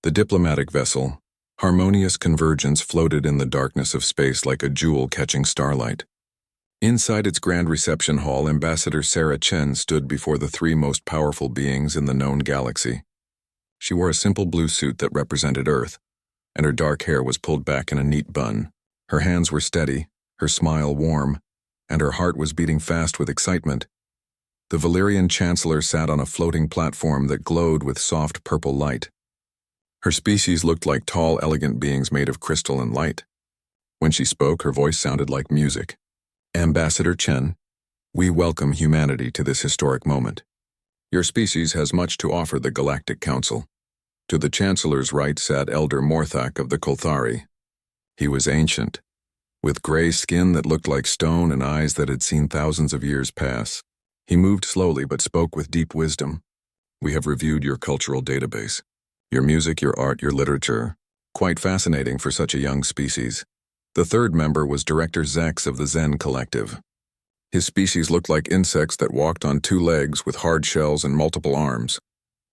The diplomatic vessel, Harmonious Convergence, floated in the darkness of space like a jewel catching starlight. Inside its grand reception hall, Ambassador Sarah Chen stood before the three most powerful beings in the known galaxy. She wore a simple blue suit that represented Earth, and her dark hair was pulled back in a neat bun. Her hands were steady, her smile warm, and her heart was beating fast with excitement. The Valyrian Chancellor sat on a floating platform that glowed with soft purple light. Her species looked like tall, elegant beings made of crystal and light. When she spoke, her voice sounded like music. Ambassador Chen, we welcome humanity to this historic moment. Your species has much to offer the Galactic Council. To the Chancellor's right sat Elder Morthak of the Kolthari. He was ancient, with gray skin that looked like stone and eyes that had seen thousands of years pass. He moved slowly but spoke with deep wisdom. We have reviewed your cultural database. Your music, your art, your literature. Quite fascinating for such a young species. The third member was Director Zex of the Zen Collective. His species looked like insects that walked on two legs with hard shells and multiple arms.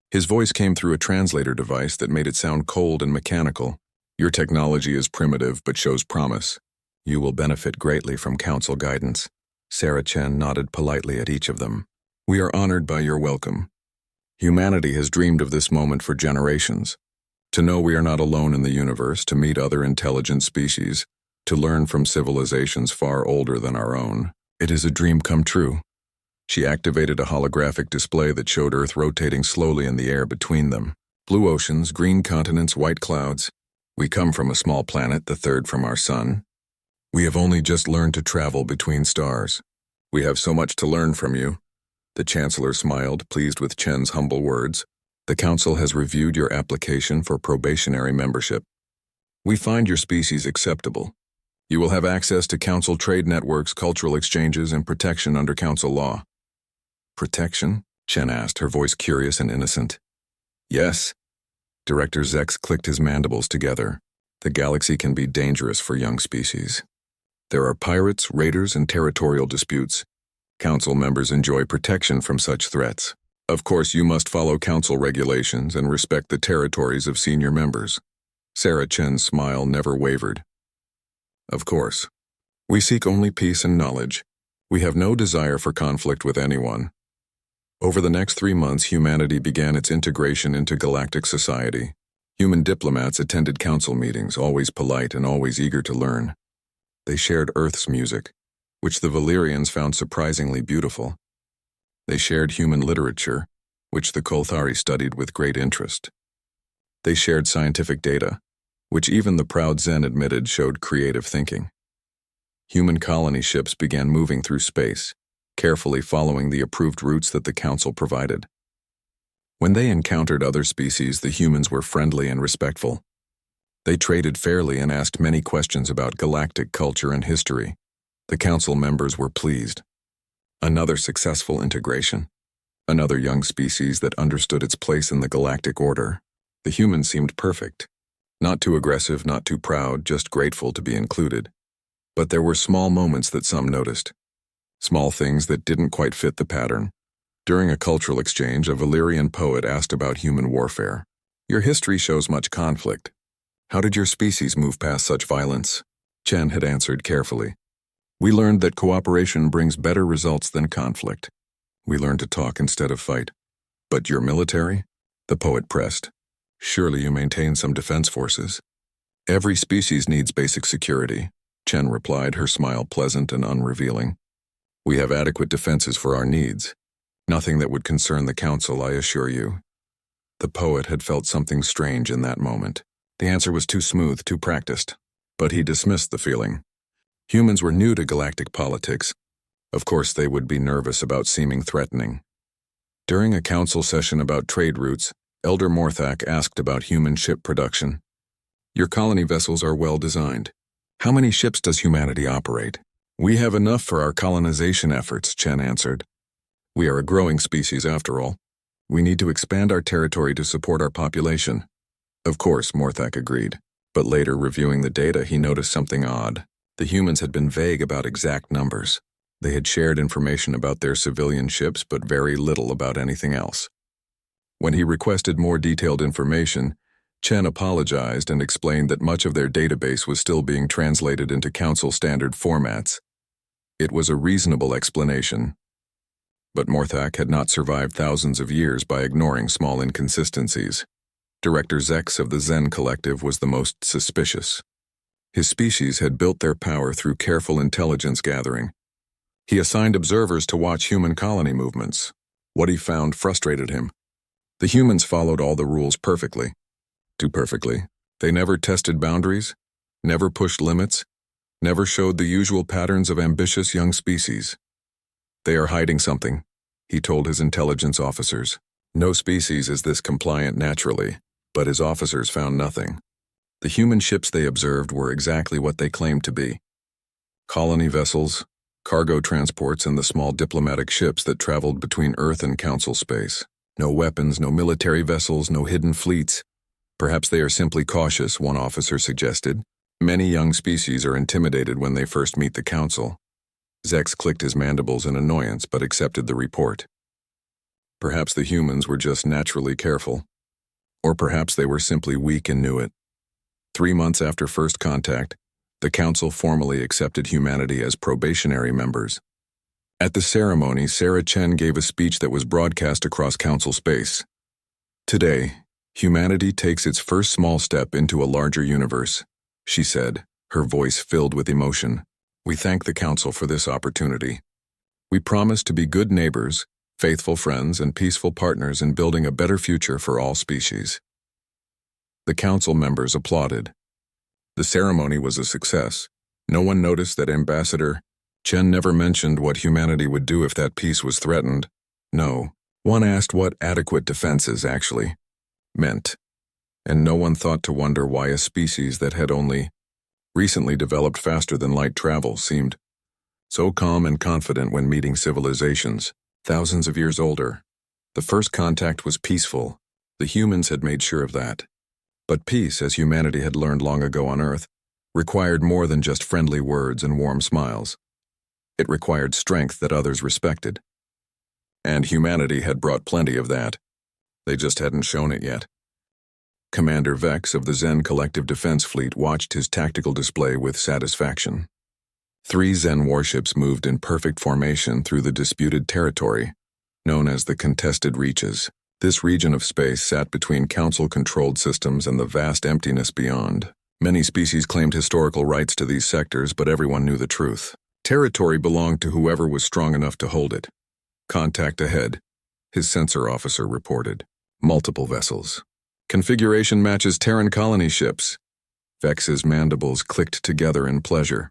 His voice came through a translator device that made it sound cold and mechanical. Your technology is primitive but shows promise. You will benefit greatly from council guidance. Sarah Chen nodded politely at each of them. We are honored by your welcome. Humanity has dreamed of this moment for generations. To know we are not alone in the universe, to meet other intelligent species, to learn from civilizations far older than our own. It is a dream come true. She activated a holographic display that showed Earth rotating slowly in the air between them. Blue oceans, green continents, white clouds. We come from a small planet, the third from our sun. We have only just learned to travel between stars. We have so much to learn from you. The Chancellor smiled, pleased with Chen's humble words. The Council has reviewed your application for probationary membership. We find your species acceptable. You will have access to Council trade networks, cultural exchanges, and protection under Council law. Protection? Chen asked, her voice curious and innocent. Yes. Director Zex clicked his mandibles together. The galaxy can be dangerous for young species. There are pirates, raiders, and territorial disputes. Council members enjoy protection from such threats. Of course, you must follow Council regulations and respect the territories of senior members. Sarah Chen's smile never wavered. Of course. We seek only peace and knowledge. We have no desire for conflict with anyone. Over the next 3 months, humanity began its integration into galactic society. Human diplomats attended council meetings, always polite and always eager to learn. They shared Earth's music, which the Valyrians found surprisingly beautiful. They shared human literature, which the Kolthari studied with great interest. They shared scientific data, which even the proud Zen admitted showed creative thinking. Human colony ships began moving through space, carefully following the approved routes that the Council provided. When they encountered other species, the humans were friendly and respectful. They traded fairly and asked many questions about galactic culture and history. The Council members were pleased. Another successful integration. Another young species that understood its place in the galactic order. The humans seemed perfect. Not too aggressive, not too proud, just grateful to be included. But there were small moments that some noticed. Small things that didn't quite fit the pattern. During a cultural exchange, a Valyrian poet asked about human warfare. Your history shows much conflict. How did your species move past such violence? Chen had answered carefully. We learned that cooperation brings better results than conflict. We learned to talk instead of fight. But your military? The poet pressed. Surely you maintain some defense forces. Every species needs basic security, Chen replied, her smile pleasant and unrevealing. We have adequate defenses for our needs. Nothing that would concern the Council, I assure you. The poet had felt something strange in that moment. The answer was too smooth, too practiced. But he dismissed the feeling. Humans were new to galactic politics. Of course, they would be nervous about seeming threatening. During a council session about trade routes, Elder Morthak asked about human ship production. Your colony vessels are well designed. How many ships does humanity operate? We have enough for our colonization efforts, Chen answered. We are a growing species after all. We need to expand our territory to support our population. Of course, Morthak agreed. But later, reviewing the data, he noticed something odd. The humans had been vague about exact numbers. They had shared information about their civilian ships, but very little about anything else. When he requested more detailed information, Chen apologized and explained that much of their database was still being translated into Council standard formats. It was a reasonable explanation. But Morthak had not survived thousands of years by ignoring small inconsistencies. Director Zex of the Zen Collective was the most suspicious. His species had built their power through careful intelligence gathering. He assigned observers to watch human colony movements. What he found frustrated him. The humans followed all the rules perfectly. Too perfectly. They never tested boundaries, never pushed limits, never showed the usual patterns of ambitious young species. They are hiding something, he told his intelligence officers. No species is this compliant naturally, but his officers found nothing. The human ships they observed were exactly what they claimed to be. Colony vessels, cargo transports, and the small diplomatic ships that traveled between Earth and Council space. No weapons, no military vessels, no hidden fleets. Perhaps they are simply cautious, one officer suggested. Many young species are intimidated when they first meet the Council. Zex clicked his mandibles in annoyance but accepted the report. Perhaps the humans were just naturally careful. Or perhaps they were simply weak and knew it. 3 months after first contact, the Council formally accepted humanity as probationary members. At the ceremony, Sarah Chen gave a speech that was broadcast across Council space. Today, humanity takes its first small step into a larger universe, she said, her voice filled with emotion. We thank the Council for this opportunity. We promise to be good neighbors, faithful friends, and peaceful partners in building a better future for all species. The Council members applauded. The ceremony was a success. No one noticed that Ambassador Chen never mentioned what humanity would do if that peace was threatened. No, one asked what adequate defenses actually meant. And no one thought to wonder why a species that had only recently developed faster than light travel seemed so calm and confident when meeting civilizations thousands of years older. The first contact was peaceful. The humans had made sure of that. But peace, as humanity had learned long ago on Earth, required more than just friendly words and warm smiles. It required strength that others respected. And humanity had brought plenty of that. They just hadn't shown it yet. Commander Vex of the Zen Collective Defense Fleet watched his tactical display with satisfaction. 3 Zen warships moved in perfect formation through the disputed territory, known as the Contested Reaches. This region of space sat between Council-controlled systems and the vast emptiness beyond. Many species claimed historical rights to these sectors, but everyone knew the truth. Territory belonged to whoever was strong enough to hold it. Contact ahead, his sensor officer reported. Multiple vessels. Configuration matches Terran colony ships. Vex's mandibles clicked together in pleasure.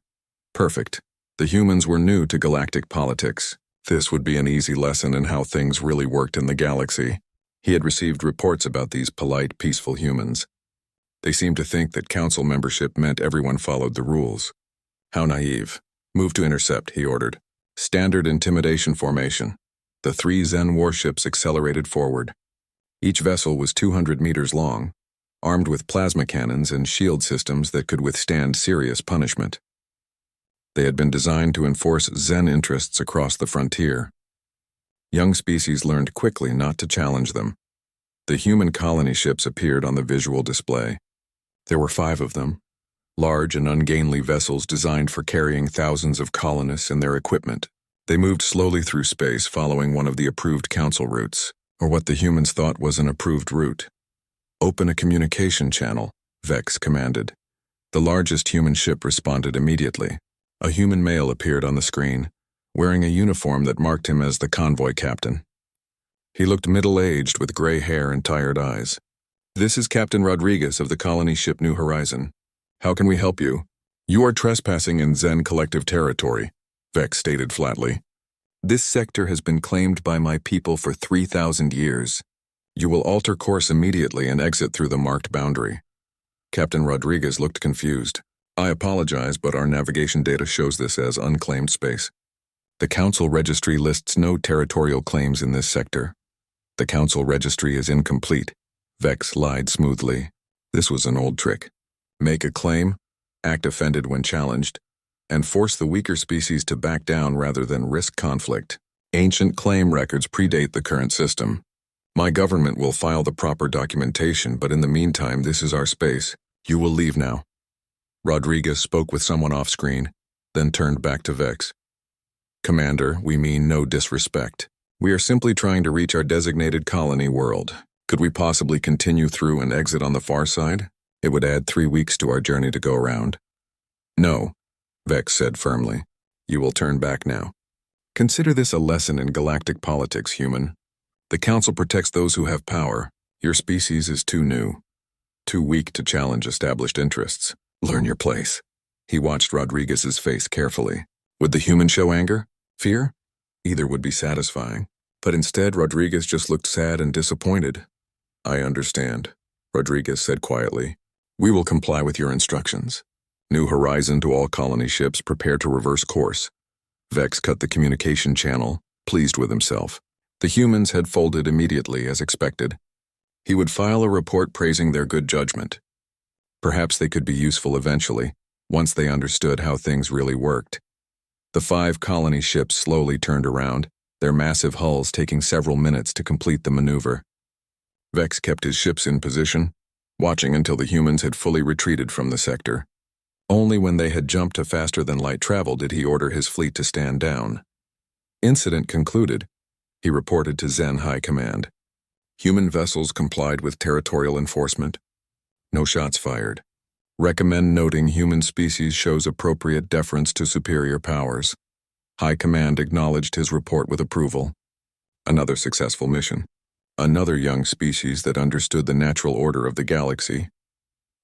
Perfect. The humans were new to galactic politics. This would be an easy lesson in how things really worked in the galaxy. He had received reports about these polite, peaceful humans. They seemed to think that Council membership meant everyone followed the rules. How naive. Move to intercept, he ordered. Standard intimidation formation. The 3 Zen warships accelerated forward. Each vessel was 200 meters long, armed with plasma cannons and shield systems that could withstand serious punishment. They had been designed to enforce Zen interests across the frontier. Young species learned quickly not to challenge them. The human colony ships appeared on the visual display. There were 5 of them, large and ungainly vessels designed for carrying thousands of colonists and their equipment. They moved slowly through space following one of the approved Council routes, or what the humans thought was an approved route. Open a communication channel, Vex commanded. The largest human ship responded immediately. A human male appeared on the screen, wearing a uniform that marked him as the convoy captain. He looked middle-aged with gray hair and tired eyes. This is Captain Rodriguez of the colony ship New Horizon. How can we help you? You are trespassing in Zen Collective territory, Vex stated flatly. This sector has been claimed by my people for 3,000 years. You will alter course immediately and exit through the marked boundary. Captain Rodriguez looked confused. I apologize, but our navigation data shows this as unclaimed space. The Council Registry lists no territorial claims in this sector. The Council Registry is incomplete. Vex lied smoothly. This was an old trick. Make a claim, act offended when challenged, and force the weaker species to back down rather than risk conflict. Ancient claim records predate the current system. My government will file the proper documentation, but in the meantime, this is our space. You will leave now. Rodriguez spoke with someone off-screen, then turned back to Vex. Commander, we mean no disrespect. We are simply trying to reach our designated colony world. Could we possibly continue through and exit on the far side? It would add 3 weeks to our journey to go around. No, Vex said firmly. You will turn back now. Consider this a lesson in galactic politics, human. The Council protects those who have power. Your species is too new, too weak to challenge established interests. Learn your place. He watched Rodriguez's face carefully. Would the human show anger? Fear? Either would be satisfying. But instead, Rodriguez just looked sad and disappointed. I understand, Rodriguez said quietly. We will comply with your instructions. New horizon to all colony ships, prepare to reverse course. Vex cut the communication channel, pleased with himself. The humans had folded immediately as expected. He would file a report praising their good judgment. Perhaps they could be useful eventually, once they understood how things really worked. The 5 colony ships slowly turned around, their massive hulls taking several minutes to complete the maneuver. Vex kept his ships in position, watching until the humans had fully retreated from the sector. Only when they had jumped to faster-than-light travel did he order his fleet to stand down. Incident concluded, he reported to Zen High Command. Human vessels complied with territorial enforcement. No shots fired. Recommend noting human species shows appropriate deference to superior powers. High Command acknowledged his report with approval. Another successful mission. Another young species that understood the natural order of the galaxy.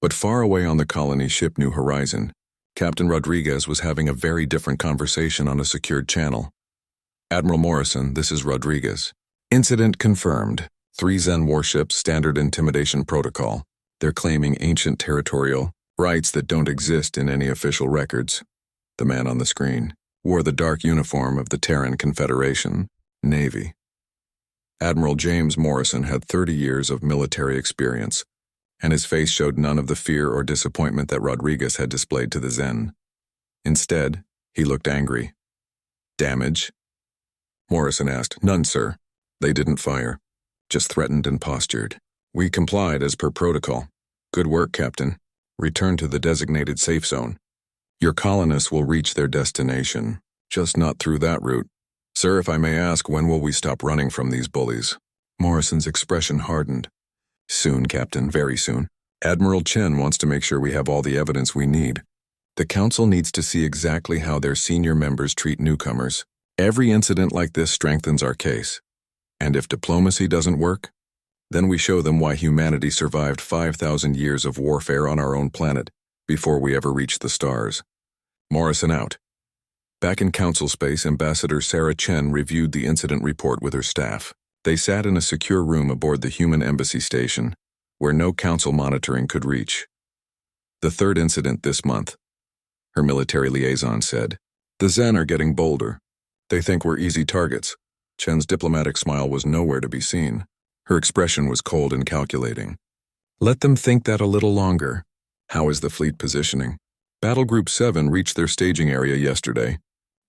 But far away on the colony ship New Horizon, Captain Rodriguez was having a very different conversation on a secured channel. Admiral Morrison, this is Rodriguez. Incident confirmed. 3 Zen warships, standard intimidation protocol. They're claiming ancient territorial rights that don't exist in any official records. The man on the screen wore the dark uniform of the Terran Confederation, Navy. Admiral James Morrison had 30 years of military experience, and his face showed none of the fear or disappointment that Rodriguez had displayed to the Zen. Instead, he looked angry. Damage? Morrison asked. None, sir. They didn't fire. Just threatened and postured. We complied as per protocol. Good work, Captain. Return to the designated safe zone. Your colonists will reach their destination, just not through that route. Sir, if I may ask, when will we stop running from these bullies? Morrison's expression hardened. Soon, Captain, very soon. Admiral Chen wants to make sure we have all the evidence we need. The Council needs to see exactly how their senior members treat newcomers. Every incident like this strengthens our case. And if diplomacy doesn't work, then we show them why humanity survived 5,000 years of warfare on our own planet before we ever reached the stars. Morrison out. Back in Council space, Ambassador Sarah Chen reviewed the incident report with her staff. They sat in a secure room aboard the human embassy station, where no Council monitoring could reach. The 3rd incident this month, her military liaison said. The Zen are getting bolder. They think we're easy targets. Chen's diplomatic smile was nowhere to be seen. Her expression was cold and calculating. Let them think that a little longer. How is the fleet positioning? Battle Group 7 reached their staging area yesterday.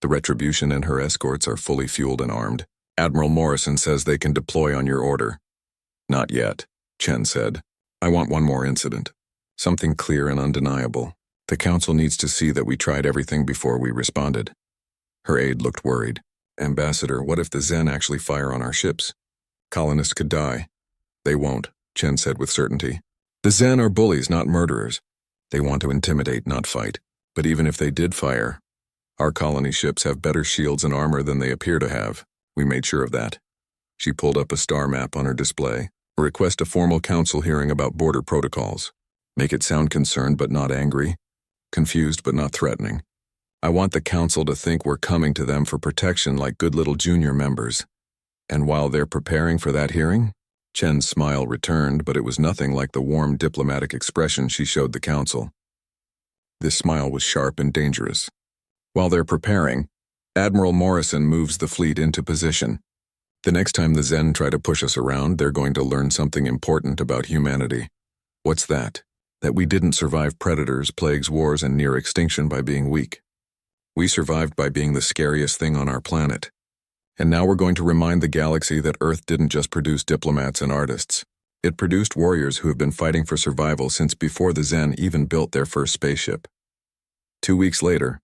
The Retribution and her escorts are fully fueled and armed. Admiral Morrison says they can deploy on your order. Not yet, Chen said. I want one more incident. Something clear and undeniable. The Council needs to see that we tried everything before we responded. Her aide looked worried. Ambassador, what if the Zen actually fire on our ships? Colonists could die. They won't, Chen said with certainty. The Zen are bullies, not murderers. They want to intimidate, not fight. But even if they did fire, our colony ships have better shields and armor than they appear to have. We made sure of that. She pulled up a star map on her display. Request a formal council hearing about border protocols. Make it sound concerned but not angry. Confused but not threatening. I want the council to think we're coming to them for protection like good little junior members. And while they're preparing for that hearing, Chen's smile returned, but it was nothing like the warm diplomatic expression she showed the council. This smile was sharp and dangerous. While they're preparing, Admiral Morrison moves the fleet into position. The next time the Zen try to push us around, they're going to learn something important about humanity. What's that? That we didn't survive predators, plagues, wars, and near extinction by being weak. We survived by being the scariest thing on our planet. And now we're going to remind the galaxy that Earth didn't just produce diplomats and artists. It produced warriors who have been fighting for survival since before the Zen even built their first spaceship. 2 weeks later,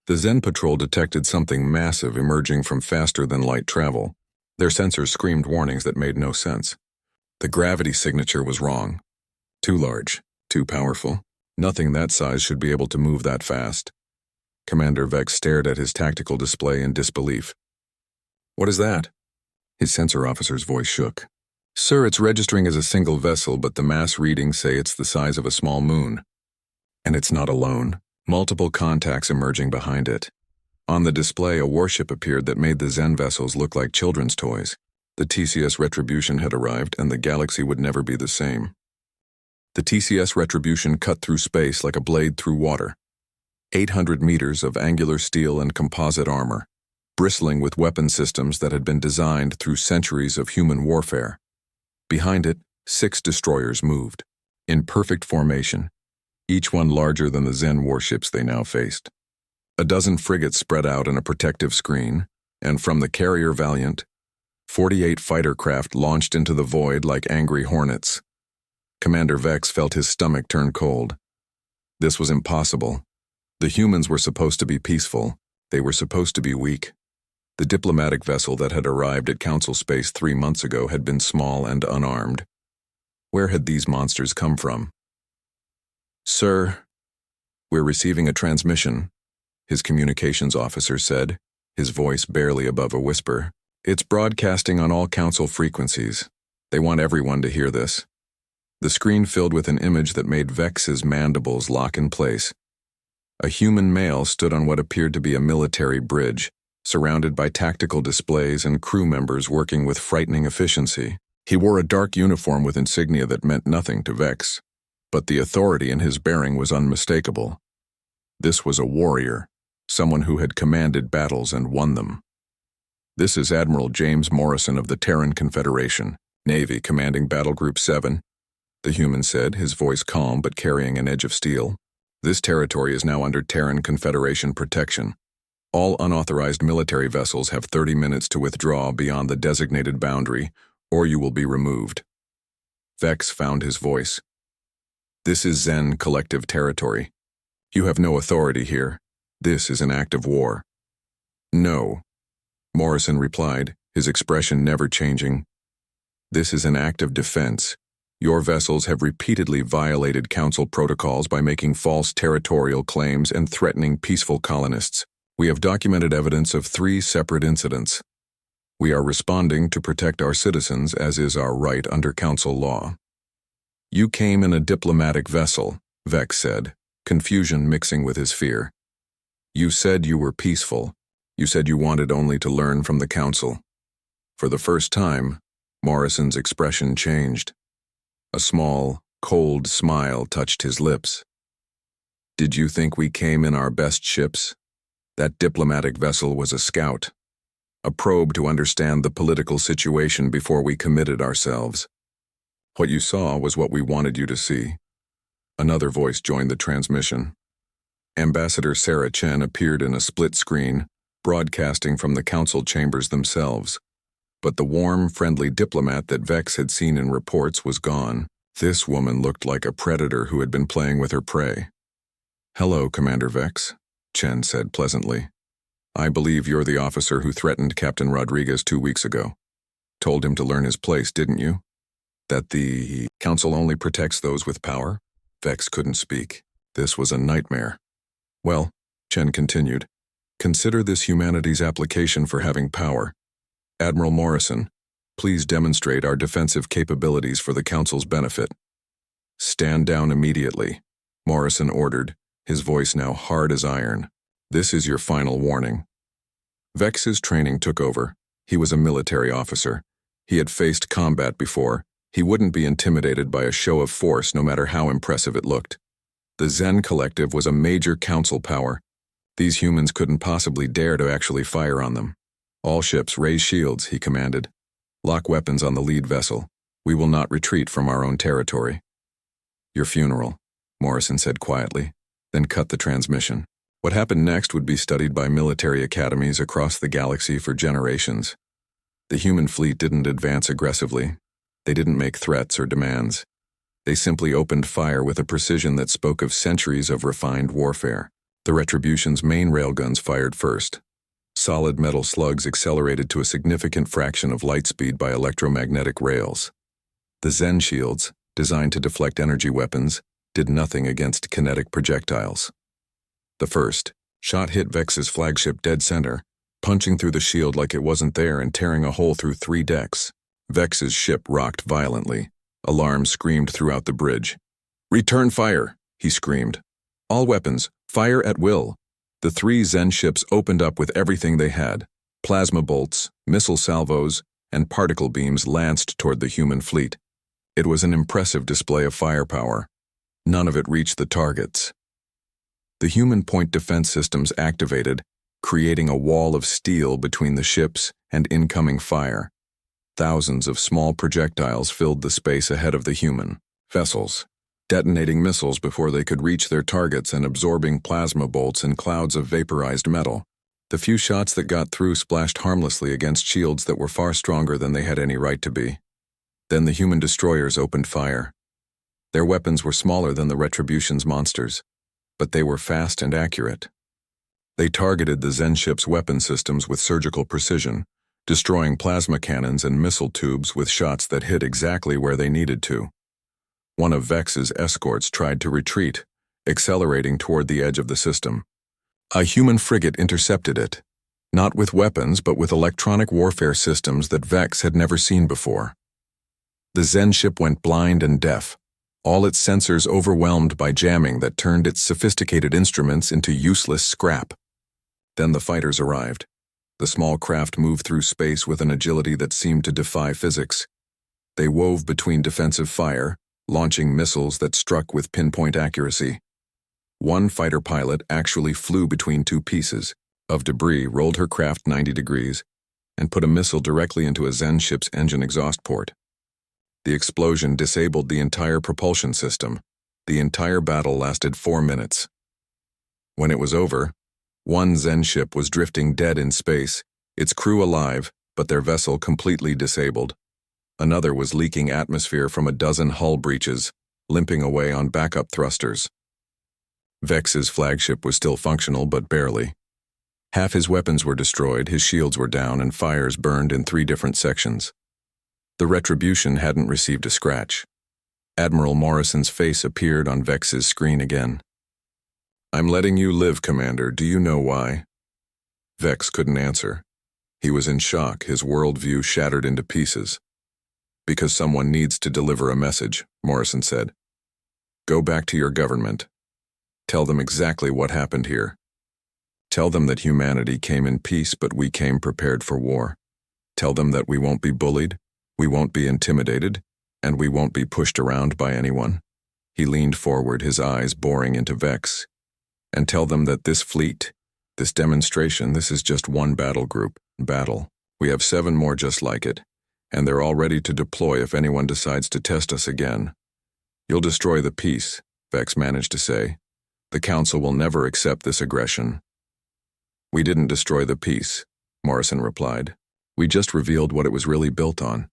the Zen patrol detected something massive emerging from faster-than-light travel. Their sensors screamed warnings that made no sense. The gravity signature was wrong. Too large, too powerful. Nothing that size should be able to move that fast. Commander Vex stared at his tactical display in disbelief. "What is that?" His sensor officer's voice shook. "Sir, it's registering as a single vessel, but the mass readings say it's the size of a small moon. And it's not alone. Multiple contacts emerging behind it. On the display, a warship appeared that made the Zen vessels look like children's toys. The TCS Retribution had arrived, and the galaxy would never be the same. The TCS Retribution cut through space like a blade through water. 800 meters of angular steel and composite armor, bristling with weapon systems that had been designed through centuries of human warfare. Behind it, 6 destroyers moved, in perfect formation, each one larger than the Zen warships they now faced. A dozen frigates spread out in a protective screen, and from the carrier Valiant, 48 fighter craft launched into the void like angry hornets. Commander Vex felt his stomach turn cold. This was impossible. The humans were supposed to be peaceful. They were supposed to be weak. The diplomatic vessel that had arrived at Council Space 3 months ago had been small and unarmed. Where had these monsters come from? "Sir, we're receiving a transmission," his communications officer said, his voice barely above a whisper. "It's broadcasting on all Council frequencies. They want everyone to hear this." The screen filled with an image that made Vex's mandibles lock in place. A human male stood on what appeared to be a military bridge, surrounded by tactical displays and crew members working with frightening efficiency. He wore a dark uniform with insignia that meant nothing to Vex, but the authority in his bearing was unmistakable. This was a warrior, someone who had commanded battles and won them. "This is Admiral James Morrison of the Terran Confederation, Navy, commanding Battle Group 7, the human said, his voice calm but carrying an edge of steel. "This territory is now under Terran Confederation protection. All unauthorized military vessels have 30 minutes to withdraw beyond the designated boundary, or you will be removed." Vex found his voice. "This is Zen collective territory. You have no authority here. This is an act of war." "No," Morrison replied, his expression never changing. "This is an act of defense. Your vessels have repeatedly violated Council protocols by making false territorial claims and threatening peaceful colonists. We have documented evidence of 3 separate incidents. We are responding to protect our citizens, as is our right under Council law." "You came in a diplomatic vessel," Vex said, confusion mixing with his fear. "You said you were peaceful. You said you wanted only to learn from the Council." For the first time, Morrison's expression changed. A small, cold smile touched his lips. "Did you think we came in our best ships? That diplomatic vessel was a scout, a probe to understand the political situation before we committed ourselves. What you saw was what we wanted you to see." Another voice joined the transmission. Ambassador Sarah Chen appeared in a split screen, broadcasting from the Council chambers themselves. But the warm, friendly diplomat that Vex had seen in reports was gone. This woman looked like a predator who had been playing with her prey. "Hello, Commander Vex," Chen said pleasantly. "I believe you're the officer who threatened Captain Rodriguez 2 weeks ago. Told him to learn his place, didn't you? That the Council only protects those with power?" Vex couldn't speak. This was a nightmare. "Well," Chen continued, "consider this humanity's application for having power. Admiral Morrison, please demonstrate our defensive capabilities for the Council's benefit." "Stand down immediately," Morrison ordered, his voice now hard as iron. "This is your final warning." Vex's training took over. He was a military officer. He had faced combat before. He wouldn't be intimidated by a show of force no matter how impressive it looked. The Zen Collective was a major Council power. These humans couldn't possibly dare to actually fire on them. "All ships raise shields," he commanded. "Lock weapons on the lead vessel. We will not retreat from our own territory." "Your funeral," Morrison said quietly, then cut the transmission. What happened next would be studied by military academies across the galaxy for generations. The human fleet didn't advance aggressively. They didn't make threats or demands. They simply opened fire with a precision that spoke of centuries of refined warfare. The Retribution's main railguns fired first. Solid metal slugs accelerated to a significant fraction of light speed by electromagnetic rails. The Zen shields, designed to deflect energy weapons, did nothing against kinetic projectiles. The first shot hit Vex's flagship dead center, punching through the shield like it wasn't there and tearing a hole through 3 decks. Vex's ship rocked violently. Alarms screamed throughout the bridge. "Return fire," he screamed. "All weapons, fire at will." The 3 Zen ships opened up with everything they had. Plasma bolts, missile salvos, and particle beams lanced toward the human fleet. It was an impressive display of firepower. None of it reached the targets. The human point defense systems activated, creating a wall of steel between the ships and incoming fire. Thousands of small projectiles filled the space ahead of the human vessels, detonating missiles before they could reach their targets and absorbing plasma bolts in clouds of vaporized metal. The few shots that got through splashed harmlessly against shields that were far stronger than they had any right to be. Then the human destroyers opened fire. Their weapons were smaller than the Retribution's monsters, but they were fast and accurate. They targeted the Zen ship's weapon systems with surgical precision, destroying plasma cannons and missile tubes with shots that hit exactly where they needed to. One of Vex's escorts tried to retreat, accelerating toward the edge of the system. A human frigate intercepted it, not with weapons but with electronic warfare systems that Vex had never seen before. The Zen ship went blind and deaf, all its sensors overwhelmed by jamming that turned its sophisticated instruments into useless scrap. Then the fighters arrived. The small craft moved through space with an agility that seemed to defy physics. They wove between defensive fire, launching missiles that struck with pinpoint accuracy. One fighter pilot actually flew between 2 pieces of debris, rolled her craft 90 degrees, and put a missile directly into a Zen ship's engine exhaust port. The explosion disabled the entire propulsion system. The entire battle lasted 4 minutes. When it was over, one Zen ship was drifting dead in space, its crew alive, but their vessel completely disabled. Another was leaking atmosphere from a dozen hull breaches, limping away on backup thrusters. Vex's flagship was still functional, but barely. Half his weapons were destroyed, his shields were down, and fires burned in 3 different sections. The Retribution hadn't received a scratch. Admiral Morrison's face appeared on Vex's screen again. "I'm letting you live, Commander. Do you know why?" Vex couldn't answer. He was in shock, his worldview shattered into pieces. "Because someone needs to deliver a message," Morrison said. "Go back to your government. Tell them exactly what happened here. Tell them that humanity came in peace, but we came prepared for war. Tell them that we won't be bullied, we won't be intimidated, and we won't be pushed around by anyone." He leaned forward, his eyes boring into Vex. "And tell them that this fleet, this demonstration, this is just one battle group. We have 7 more just like it, and they're all ready to deploy if anyone decides to test us again. You'll destroy the peace," Vex managed to say. "The Council will never accept this aggression." "We didn't destroy the peace," Morrison replied. "We just revealed what it was really built on.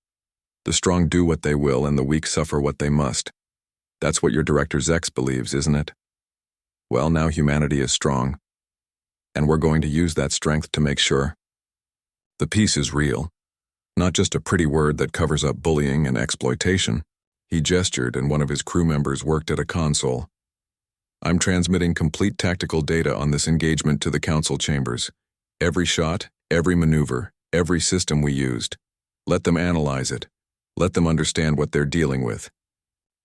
The strong do what they will and the weak suffer what they must. That's what your Director Zex believes, isn't it? Well, now humanity is strong, and we're going to use that strength to make sure. The peace is real, not just a pretty word that covers up bullying and exploitation." He gestured, and one of his crew members worked at a console. "I'm transmitting complete tactical data on this engagement to the Council chambers. Every shot, every maneuver, every system we used. Let them analyze it. Let them understand what they're dealing with."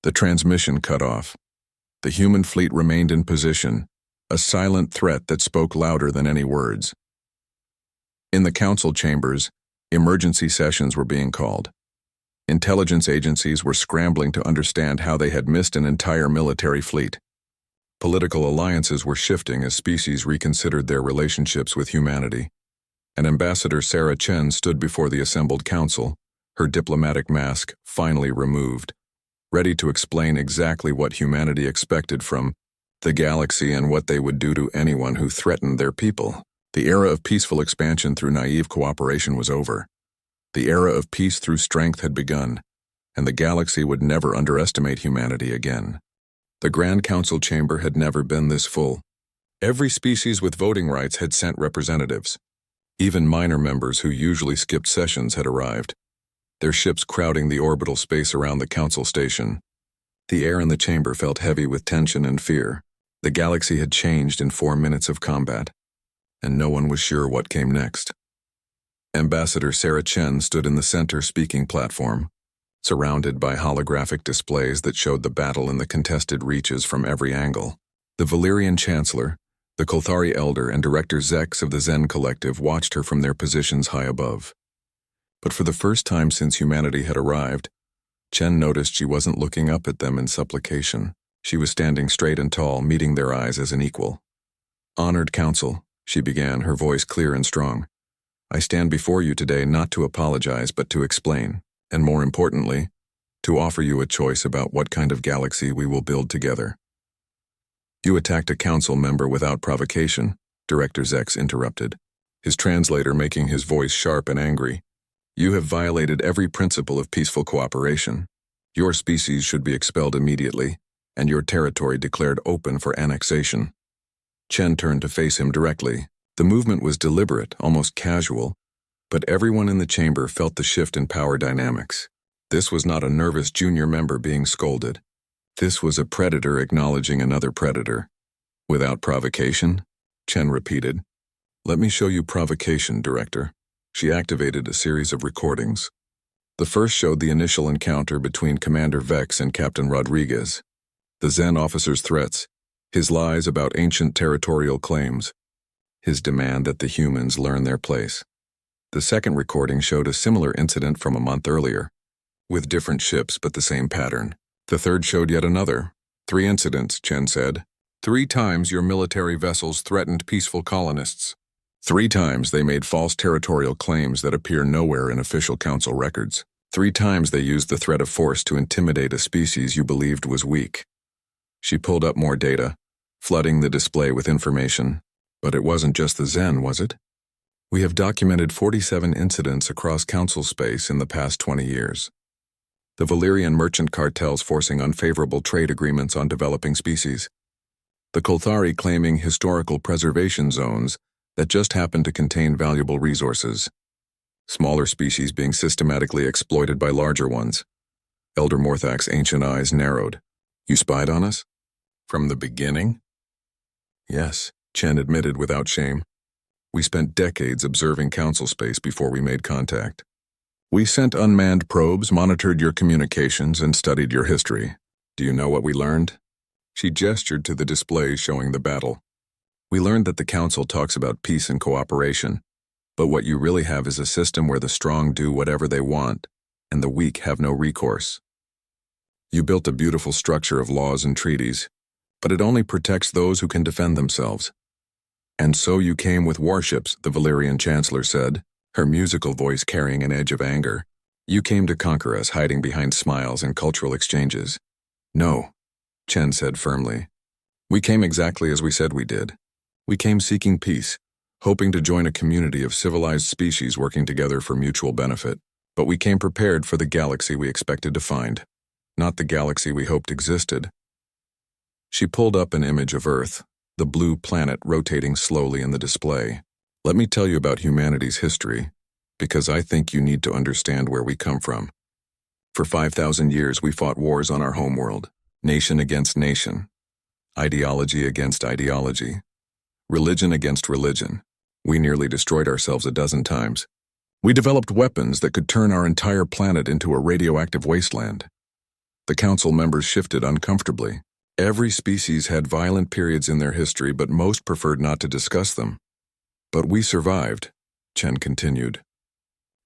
The transmission cut off. The human fleet remained in position, a silent threat that spoke louder than any words. In the Council chambers, emergency sessions were being called. Intelligence agencies were scrambling to understand how they had missed an entire military fleet. Political alliances were shifting as species reconsidered their relationships with humanity. And Ambassador Sarah Chen stood before the assembled council, her diplomatic mask finally removed, ready to explain exactly what humanity expected from the galaxy and what they would do to anyone who threatened their people. The era of peaceful expansion through naive cooperation was over. The era of peace through strength had begun, and the galaxy would never underestimate humanity again. The Grand Council chamber had never been this full. Every species with voting rights had sent representatives. Even minor members who usually skipped sessions had arrived, their ships crowding the orbital space around the council station. The air in the chamber felt heavy with tension and fear. The galaxy had changed in 4 minutes of combat, and no one was sure what came next. Ambassador Sarah Chen stood in the center speaking platform, surrounded by holographic displays that showed the battle in the contested reaches from every angle. The Valyrian Chancellor, the Kolthari Elder, and Director Zex of the Zen Collective watched her from their positions high above. But for the first time since humanity had arrived, Chen noticed she wasn't looking up at them in supplication. She was standing straight and tall, meeting their eyes as an equal. "Honored Council," she began, her voice clear and strong. "I stand before you today not to apologize but to explain, and more importantly, to offer you a choice about what kind of galaxy we will build together." "You attacked a council member without provocation," Director Zex interrupted, his translator making his voice sharp and angry. "You have violated every principle of peaceful cooperation. Your species should be expelled immediately, and your territory declared open for annexation." Chen turned to face him directly. The movement was deliberate, almost casual, but everyone in the chamber felt the shift in power dynamics. This was not a nervous junior member being scolded. This was a predator acknowledging another predator. "Without provocation?" Chen repeated. "Let me show you provocation, Director." She activated a series of recordings. The first showed the initial encounter between Commander Vex and Captain Rodriguez. The Zen officer's threats, his lies about ancient territorial claims, his demand that the humans learn their place. The second recording showed a similar incident from a month earlier, with different ships but the same pattern. The third showed yet another. 3 incidents, Chen said. 3 times your military vessels threatened peaceful colonists. 3 times they made false territorial claims that appear nowhere in official council records. 3 times they used the threat of force to intimidate a species you believed was weak. She pulled up more data, flooding the display with information. But it wasn't just the Zen, was it? "We have documented 47 incidents across council space in the past 20 years. The Valyrian merchant cartels forcing unfavorable trade agreements on developing species. The Kolthari claiming historical preservation zones that just happen to contain valuable resources. Smaller species being systematically exploited by larger ones. Elder Morthak's ancient eyes narrowed. "You spied on us? From the beginning?" "Yes," Chen admitted without shame. "We spent decades observing council space before we made contact. We sent unmanned probes, monitored your communications, and studied your history. Do you know what we learned?" She gestured to the display showing the battle. "We learned that the council talks about peace and cooperation, but what you really have is a system where the strong do whatever they want, and the weak have no recourse. You built a beautiful structure of laws and treaties, but it only protects those who can defend themselves. And so you came with warships," the Valyrian Chancellor said, her musical voice carrying an edge of anger. "You came to conquer us, hiding behind smiles and cultural exchanges." "No," Chen said firmly. "We came exactly as we said we did. We came seeking peace, hoping to join a community of civilized species working together for mutual benefit. But we came prepared for the galaxy we expected to find, not the galaxy we hoped existed." She pulled up an image of Earth, the blue planet rotating slowly in the display. "Let me tell you about humanity's history, because I think you need to understand where we come from. For 5,000 years we fought wars on our homeworld, nation against nation, ideology against ideology, religion against religion. We nearly destroyed ourselves a dozen times. We developed weapons that could turn our entire planet into a radioactive wasteland." The council members shifted uncomfortably. Every species had violent periods in their history, but most preferred not to discuss them. "But we survived," Chen continued.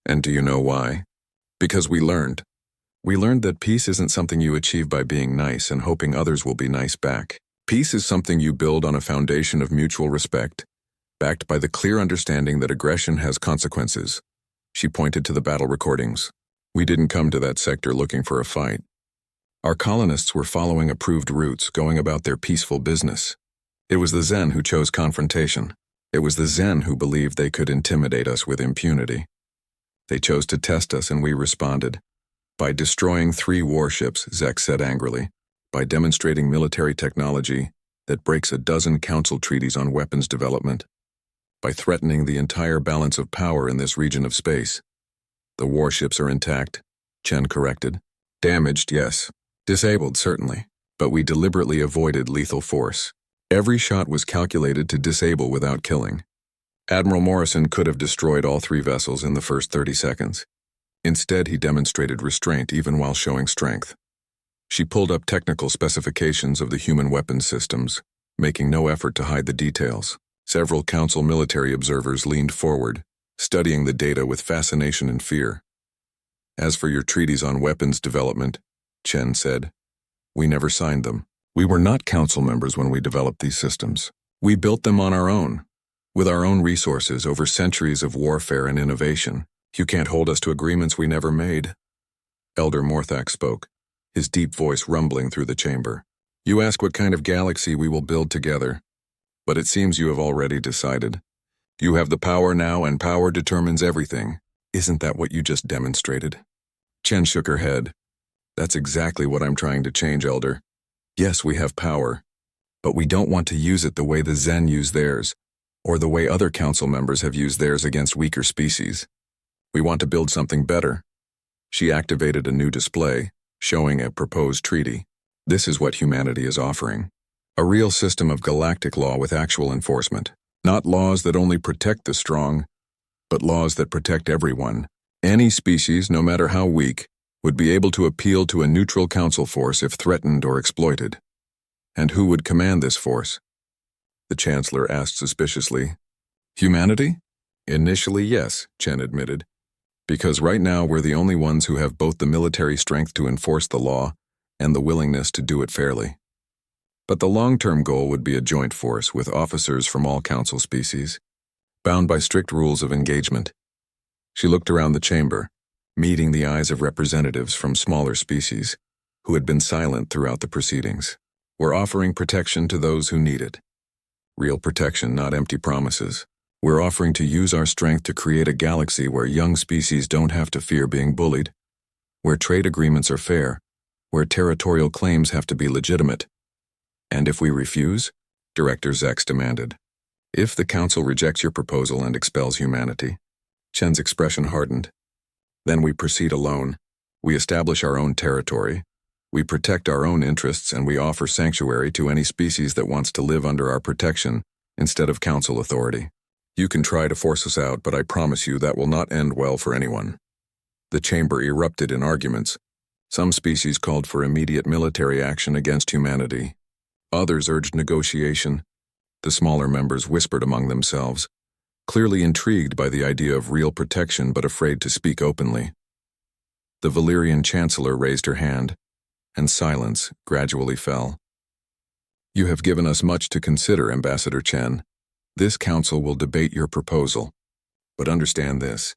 "And do you know why? Because we learned. We learned that peace isn't something you achieve by being nice and hoping others will be nice back. Peace is something you build on a foundation of mutual respect, backed by the clear understanding that aggression has consequences." She pointed to the battle recordings. "We didn't come to that sector looking for a fight. Our colonists were following approved routes, going about their peaceful business. It was the Zen who chose confrontation. It was the Zen who believed they could intimidate us with impunity. They chose to test us and we responded. By destroying 3 warships, Zek said angrily. By demonstrating military technology that breaks a dozen council treaties on weapons development. By threatening the entire balance of power in this region of space. The warships are intact, Chen corrected. Damaged, yes. Disabled, certainly. But we deliberately avoided lethal force. Every shot was calculated to disable without killing. Admiral Morrison could have destroyed all 3 vessels in the first 30 seconds. Instead, he demonstrated restraint even while showing strength. She pulled up technical specifications of the human weapons systems, making no effort to hide the details. Several council military observers leaned forward, studying the data with fascination and fear. As for your treaties on weapons development, Chen said, we never signed them. We were not council members when we developed these systems. We built them on our own, with our own resources over centuries of warfare and innovation. You can't hold us to agreements we never made. Elder Morthak spoke, his deep voice rumbling through the chamber. You ask what kind of galaxy we will build together, but it seems you have already decided. You have the power now, and power determines everything. Isn't that what you just demonstrated? Chen shook her head. That's exactly what I'm trying to change, Elder. Yes, we have power, but we don't want to use it the way the Zen use theirs, or the way other council members have used theirs against weaker species. We want to build something better. She activated a new display, showing a proposed treaty. This is what humanity is offering. A real system of galactic law with actual enforcement. Not laws that only protect the strong, but laws that protect everyone. Any species, no matter how weak, would be able to appeal to a neutral council force if threatened or exploited. And who would command this force? The Chancellor asked suspiciously. Humanity? Initially, yes, Chen admitted. Because right now we're the only ones who have both the military strength to enforce the law and the willingness to do it fairly. But the long-term goal would be a joint force with officers from all council species, bound by strict rules of engagement. She looked around the chamber, meeting the eyes of representatives from smaller species who had been silent throughout the proceedings. We're offering protection to those who need it. Real protection, not empty promises. We're offering to use our strength to create a galaxy where young species don't have to fear being bullied, where trade agreements are fair, where territorial claims have to be legitimate. And if we refuse? Director Zex demanded. If the Council rejects your proposal and expels humanity. Chen's expression hardened. Then we proceed alone. We establish our own territory. We protect our own interests, and we offer sanctuary to any species that wants to live under our protection instead of Council authority. You can try to force us out, but I promise you that will not end well for anyone. The chamber erupted in arguments. Some species called for immediate military action against humanity. Others urged negotiation. The smaller members whispered among themselves, clearly intrigued by the idea of real protection but afraid to speak openly. The Valyrian Chancellor raised her hand, and silence gradually fell. You have given us much to consider, Ambassador Chen. This council will debate your proposal. But understand this.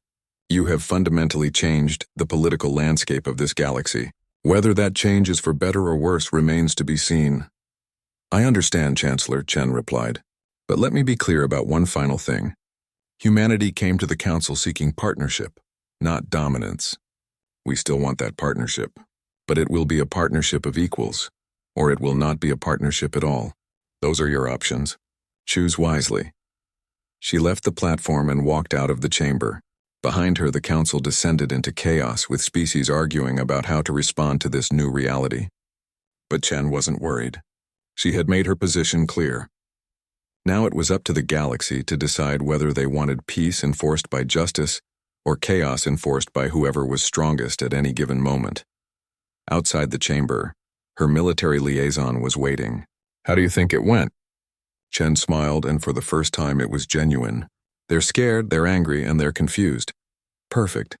You have fundamentally changed the political landscape of this galaxy. Whether that change is for better or worse remains to be seen. I understand, Chancellor, Chen replied. But let me be clear about one final thing. Humanity came to the council seeking partnership, not dominance. We still want that partnership. But it will be a partnership of equals, or it will not be a partnership at all. Those are your options. Choose wisely. She left the platform and walked out of the chamber. Behind her, the council descended into chaos, with species arguing about how to respond to this new reality. But Chen wasn't worried. She had made her position clear. Now it was up to the galaxy to decide whether they wanted peace enforced by justice or chaos enforced by whoever was strongest at any given moment. Outside the chamber, her military liaison was waiting. How do you think it went? Chen smiled, and for the first time it was genuine. They're scared, they're angry, and they're confused. Perfect.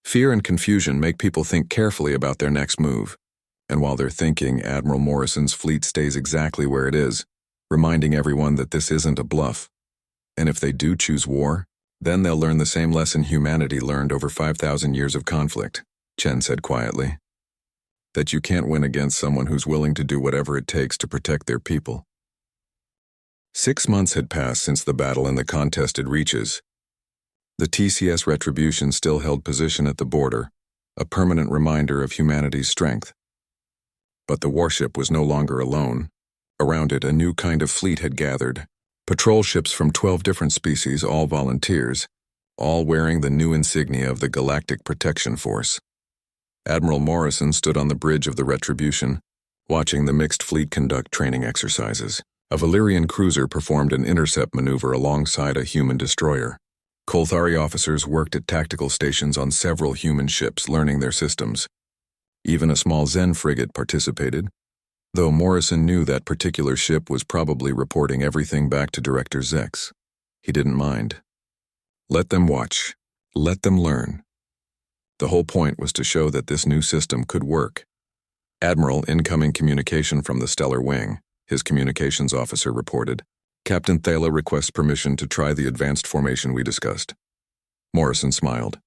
Fear and confusion make people think carefully about their next move. And while they're thinking, Admiral Morrison's fleet stays exactly where it is, reminding everyone that this isn't a bluff. And if they do choose war, then they'll learn the same lesson humanity learned over 5,000 years of conflict, Chen said quietly. That you can't win against someone who's willing to do whatever it takes to protect their people. 6 months had passed since the battle in the contested reaches. The TCS Retribution still held position at the border, a permanent reminder of humanity's strength. But the warship was no longer alone. Around it, a new kind of fleet had gathered. Patrol ships from 12 different species, all volunteers, all wearing the new insignia of the Galactic Protection Force. Admiral Morrison stood on the bridge of the Retribution, watching the mixed fleet conduct training exercises. A Valyrian cruiser performed an intercept maneuver alongside a human destroyer. Kolthari officers worked at tactical stations on several human ships, learning their systems. Even a small Zen frigate participated, though Morrison knew that particular ship was probably reporting everything back to Director Zex. He didn't mind. Let them watch. Let them learn. The whole point was to show that this new system could work. Admiral, incoming communication from the Stellar Wing, his communications officer reported. Captain Thala requests permission to try the advanced formation we discussed. Morrison smiled.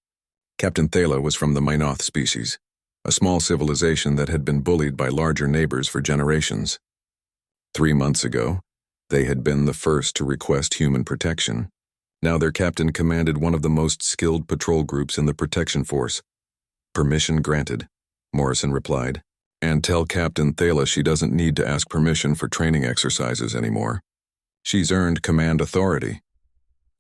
Captain Thala was from the Minoth species, a small civilization that had been bullied by larger neighbors for generations. 3 months ago, they had been the first to request human protection. Now their captain commanded one of the most skilled patrol groups in the protection force. Permission granted, Morrison replied. And tell Captain Thala she doesn't need to ask permission for training exercises anymore. She's earned command authority.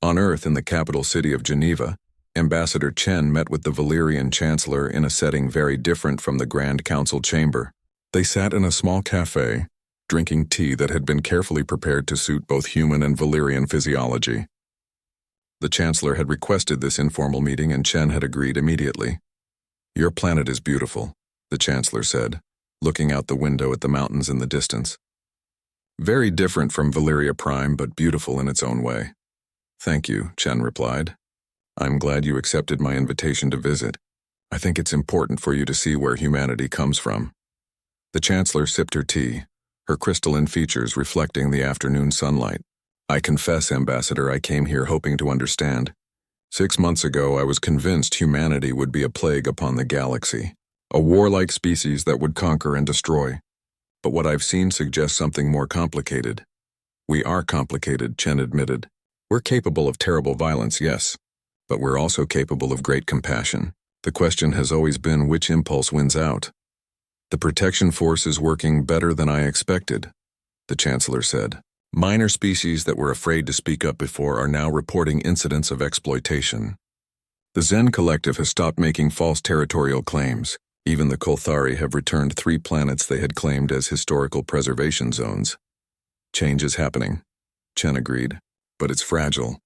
On Earth, in the capital city of Geneva, Ambassador Chen met with the Valyrian Chancellor in a setting very different from the Grand Council chamber. They sat in a small cafe, drinking tea that had been carefully prepared to suit both human and Valyrian physiology. The Chancellor had requested this informal meeting and Chen had agreed immediately. Your planet is beautiful, the Chancellor said, looking out the window at the mountains in the distance. Very different from Valyria Prime, but beautiful in its own way. Thank you, Chen replied. I'm glad you accepted my invitation to visit. I think it's important for you to see where humanity comes from. The Chancellor sipped her tea, her crystalline features reflecting the afternoon sunlight. I confess, Ambassador, I came here hoping to understand. 6 months ago, I was convinced humanity would be a plague upon the galaxy, a warlike species that would conquer and destroy. But what I've seen suggests something more complicated. We are complicated, Chen admitted. We're capable of terrible violence, yes, but we're also capable of great compassion. The question has always been which impulse wins out. The protection force is working better than I expected, the Chancellor said. Minor species that were afraid to speak up before are now reporting incidents of exploitation. The Zen Collective has stopped making false territorial claims. Even the Kolthari have returned 3 planets they had claimed as historical preservation zones. Change is happening, Chen agreed, but it's fragile.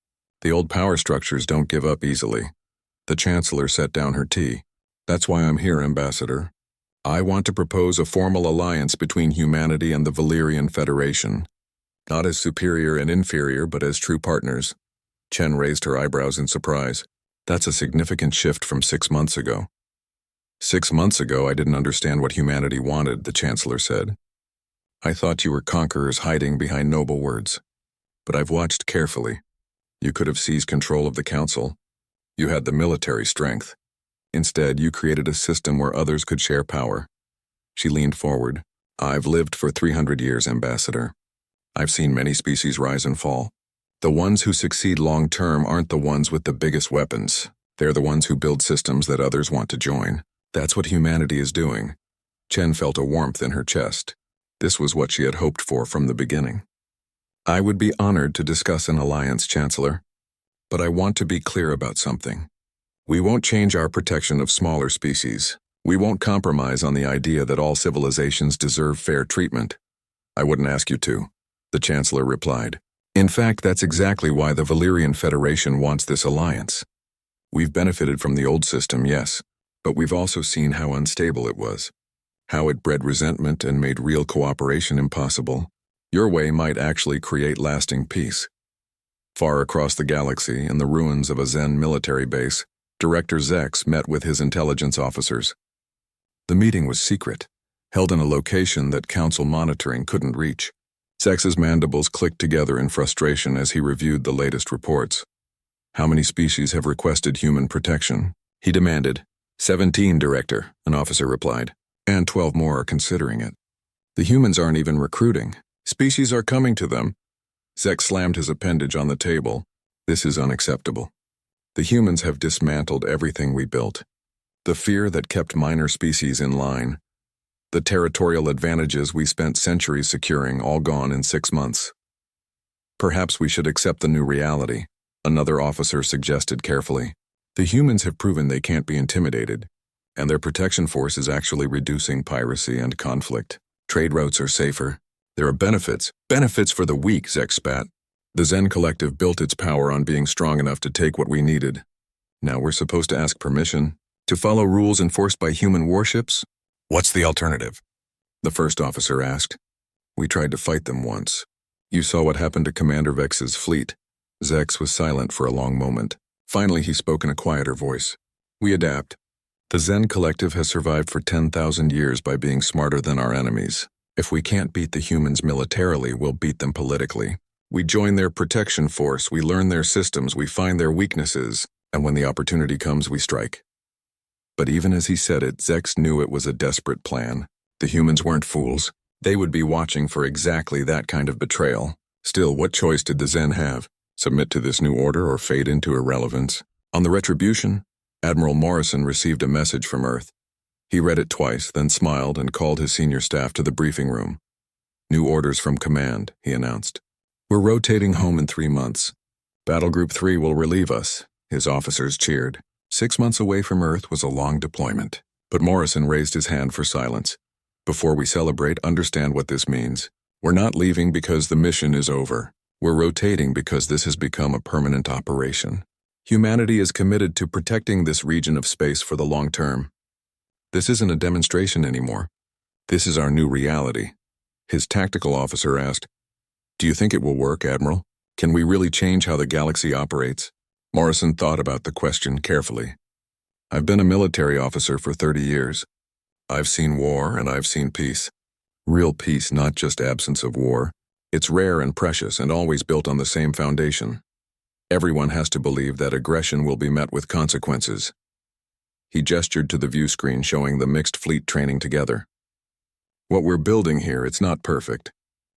The old power structures don't give up easily. The Chancellor set down her tea. That's why I'm here, Ambassador. I want to propose a formal alliance between humanity and the Valyrian Federation. Not as superior and inferior, but as true partners. Chen raised her eyebrows in surprise. That's a significant shift from 6 months ago. 6 months ago, I didn't understand what humanity wanted, the Chancellor said. I thought you were conquerors hiding behind noble words. But I've watched carefully. You could have seized control of the Council. You had the military strength. Instead, you created a system where others could share power. She leaned forward. I've lived for 300 years, Ambassador. I've seen many species rise and fall. The ones who succeed long-term aren't the ones with the biggest weapons. They're the ones who build systems that others want to join. That's what humanity is doing. Chen felt a warmth in her chest. This was what she had hoped for from the beginning. I would be honored to discuss an alliance, Chancellor. But I want to be clear about something. We won't change our protection of smaller species. We won't compromise on the idea that all civilizations deserve fair treatment. I wouldn't ask you to, the Chancellor replied. In fact, that's exactly why the Valyrian Federation wants this alliance. We've benefited from the old system, yes, but we've also seen how unstable it was, how it bred resentment and made real cooperation impossible. Your way might actually create lasting peace. Far across the galaxy, in the ruins of a Zen military base, Director Zex met with his intelligence officers. The meeting was secret, held in a location that Council monitoring couldn't reach. Zex's mandibles clicked together in frustration as he reviewed the latest reports. How many species have requested human protection? He demanded. 17, Director, an officer replied, and 12 more are considering it. The humans aren't even recruiting. Species are coming to them. Zex slammed his appendage on the table. This is unacceptable. The humans have dismantled everything we built. The fear that kept minor species in line. The territorial advantages we spent centuries securing, all gone in 6 months. Perhaps we should accept the new reality, another officer suggested carefully. The humans have proven they can't be intimidated, and their protection force is actually reducing piracy and conflict. Trade routes are safer. There are benefits for the weak, Zek spat. The Zen Collective built its power on being strong enough to take what we needed. Now we're supposed to ask permission? To follow rules enforced by human warships? What's the alternative? The first officer asked. We tried to fight them once. You saw what happened to Commander Vex's fleet. Zex was silent for a long moment. Finally, he spoke in a quieter voice. We adapt. The Zen Collective has survived for 10,000 years by being smarter than our enemies. If we can't beat the humans militarily, we'll beat them politically. We join their protection force, we learn their systems, we find their weaknesses, and when the opportunity comes, we strike. But even as he said it, Zex knew it was a desperate plan. The humans weren't fools. They would be watching for exactly that kind of betrayal. Still, what choice did the Zen have? Submit to this new order or fade into irrelevance? On the Retribution, Admiral Morrison received a message from Earth. He read it twice, then smiled and called his senior staff to the briefing room. New orders from command, he announced. We're rotating home in 3 months. Battle Group 3 will relieve us. His officers cheered. 6 months away from Earth was a long deployment. But Morrison raised his hand for silence. Before we celebrate, understand what this means. We're not leaving because the mission is over. We're rotating because this has become a permanent operation. Humanity is committed to protecting this region of space for the long term. This isn't a demonstration anymore. This is our new reality. His tactical officer asked, Do you think it will work, Admiral? Can we really change how the galaxy operates? Morrison thought about the question carefully. I've been a military officer for 30 years. I've seen war and I've seen peace. Real peace, not just absence of war. It's rare and precious and always built on the same foundation. Everyone has to believe that aggression will be met with consequences. He gestured to the view screen showing the mixed fleet training together. What we're building here, it's not perfect.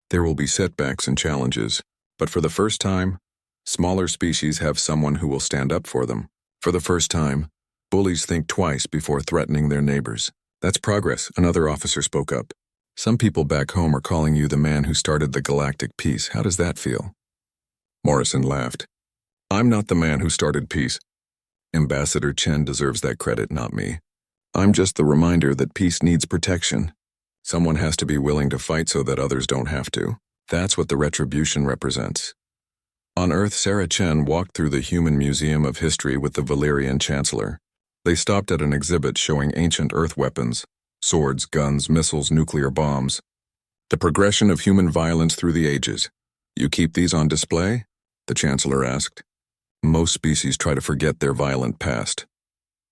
There will be setbacks and challenges, but for the first time, smaller species have someone who will stand up for them. For the first time, bullies think twice before threatening their neighbors. That's progress, another officer spoke up. Some people back home are calling you the man who started the galactic peace. How does that feel? Morrison laughed. I'm not the man who started peace. Ambassador Chen deserves that credit, not me. I'm just the reminder that peace needs protection. Someone has to be willing to fight so that others don't have to. That's what the Retribution represents. On Earth, Sarah Chen walked through the Human Museum of History with the Valyrian Chancellor. They stopped at an exhibit showing ancient Earth weapons, swords, guns, missiles, nuclear bombs. The progression of human violence through the ages. You keep these on display? The Chancellor asked. Most species try to forget their violent past.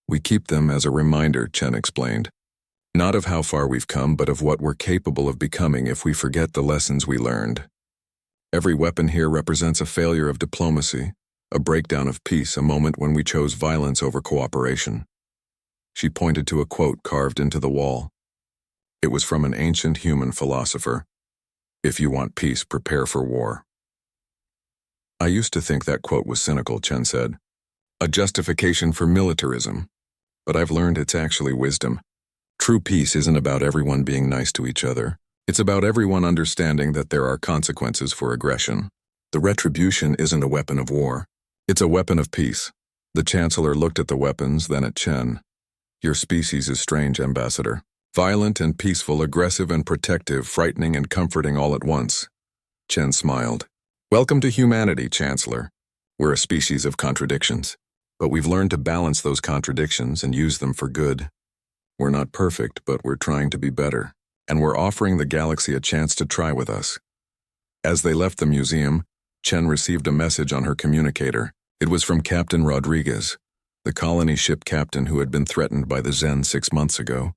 We keep them as a reminder, Chen explained. Not of how far we've come, but of what we're capable of becoming if we forget the lessons we learned. Every weapon here represents a failure of diplomacy, a breakdown of peace, a moment when we chose violence over cooperation. She pointed to a quote carved into the wall. It was from an ancient human philosopher. If you want peace, prepare for war. I used to think that quote was cynical, Chen said. A justification for militarism. But I've learned it's actually wisdom. True peace isn't about everyone being nice to each other. It's about everyone understanding that there are consequences for aggression. The Retribution isn't a weapon of war. It's a weapon of peace. The Chancellor looked at the weapons, then at Chen. Your species is strange, Ambassador. Violent and peaceful, aggressive and protective, frightening and comforting all at once. Chen smiled. Welcome to humanity, Chancellor. We're a species of contradictions. But we've learned to balance those contradictions and use them for good. We're not perfect, but we're trying to be better. And we're offering the galaxy a chance to try with us. As they left the museum, Chen received a message on her communicator. It was from Captain Rodriguez, the colony ship captain who had been threatened by the Zen 6 months ago.